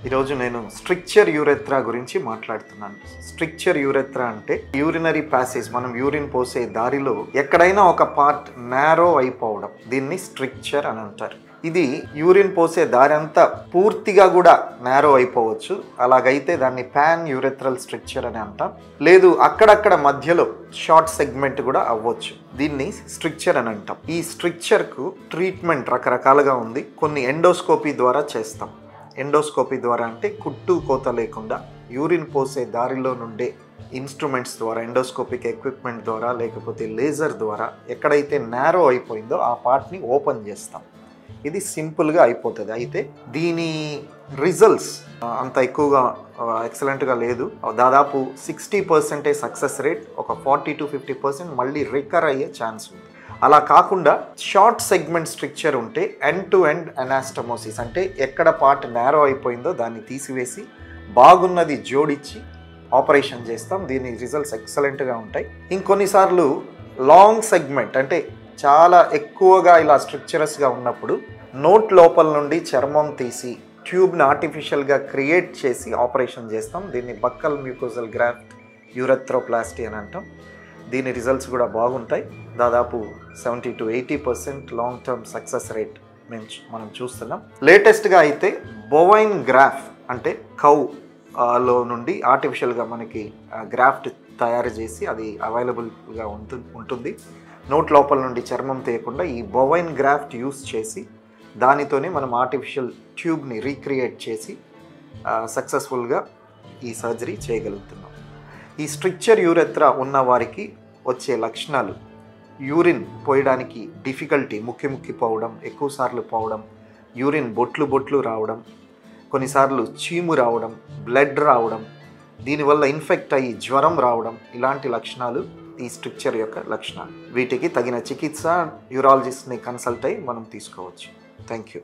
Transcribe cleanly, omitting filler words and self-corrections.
ఈరోజు నేను స్ట్రిక్చర్ యూరెత్రా గురించి మాట్లాడుతున్నాను. స్ట్రిక్చర్ యూరెత్రా అంటే యూరినరీ ప్యాసేజ్, మనం యూరిన్ పోసే దారిలో ఎక్కడైనా ఒక పార్ట్ నారో అయిపోవడం, దీన్ని స్ట్రిక్చర్ అని అంటారు. ఇది యూరిన్ పోసే దారి అంతా పూర్తిగా కూడా నారో అయిపోవచ్చు. అలాగైతే దాన్ని పాన్ యూరెథ్రల్ స్ట్రిక్చర్ అని అంటాం. లేదు అక్కడక్కడ మధ్యలో షార్ట్ సెగ్మెంట్ కూడా అవ్వచ్చు. దీన్ని స్ట్రిక్చర్ అని అంటాం. ఈ స్ట్రిక్చర్కు ట్రీట్మెంట్ రకరకాలుగా ఉంది. కొన్ని ఎండోస్కోపీ ద్వారా చేస్తాం. ఎండోస్కోపీ ద్వారా అంటే కుట్టు కోత లేకుండా యూరిన్ పోసే దారిలో నుండే ఇన్స్ట్రుమెంట్స్ ద్వారా, ఎండోస్కోపిక్ ఎక్విప్మెంట్ ద్వారా, లేకపోతే లేజర్ ద్వారా ఎక్కడైతే నారో అయిపోయిందో ఆ పార్ట్ని ఓపెన్ చేస్తాం. ఇది సింపుల్గా అయిపోతుంది. అయితే దీని రిజల్ట్స్ అంత ఎక్కువగా ఎక్సలెంట్గా లేదు. దాదాపు 60% సక్సెస్ రేట్, ఒక 40 to 50% మళ్ళీ రికర్ అయ్యే ఛాన్స్ ఉంది. అలా కాకుండా షార్ట్ సెగ్మెంట్ స్ట్రిక్చర్ ఉంటే ఎండ్ టు ఎండ్ అనాస్టమోసిస్ అంటే ఎక్కడ పార్ట్ నారో అయిపోయిందో దాన్ని తీసివేసి బాగున్నది జోడించి ఆపరేషన్ చేస్తాం. దీని రిజల్ట్స్ ఎక్సలెంట్గా ఉంటాయి. ఇంకొన్నిసార్లు లాంగ్ సెగ్మెంట్ అంటే చాలా ఎక్కువగా ఇలా స్ట్రక్చరస్గా ఉన్నప్పుడు నోట్ లోపల నుండి చర్మం తీసి ట్యూబ్ని ఆర్టిఫిషియల్గా క్రియేట్ చేసి ఆపరేషన్ చేస్తాం. దీన్ని బక్కల్ మ్యూకోజల్ గ్రాఫ్ట్ యూరెథ్రోప్లాస్టీ అని అంటాం. దీని రిజల్ట్స్ కూడా బాగుంటాయి. దాదాపు 70 to 80% long term success rate మనం చూస్తున్నాం. లేటెస్ట్గా అయితే బోవైన్ గ్రాఫ్ అంటే కౌలో నుండి ఆర్టిఫిషియల్గా మనకి గ్రాఫ్ట్ తయారు చేసి అది అవైలబుల్గా ఉంటుంది. నోట్ లోపల నుండి చర్మం తీయకుండా ఈ బోవైన్ గ్రాఫ్ట్ యూస్ చేసి దానితోనే మనం ఆర్టిఫిషియల్ ట్యూబ్ని రీక్రియేట్ చేసి సక్సెస్ఫుల్గా ఈ సర్జరీ చేయగలుగుతున్నాం. ఈ స్ట్రిక్చర్ యూరెథ్రా ఉన్న వారికి వచ్చే లక్షణాలు యూరిన్ పోయడానికి డిఫికల్టీ, ముక్కి పోవడం, ఎక్కువసార్లు పోవడం, యూరిన్ బొట్లు రావడం, కొన్నిసార్లు చీము రావడం, బ్లడ్ రావడం, దీనివల్ల ఇన్ఫెక్ట్ అయ్యి జ్వరం రావడం, ఇలాంటి లక్షణాలు ఈ స్ట్రిక్చర్ యొక్క లక్షణాలు. వీటికి తగిన చికిత్స యూరాలజిస్ట్ని కన్సల్ట్ అయ్యి మనం తీసుకోవచ్చు. Thank you.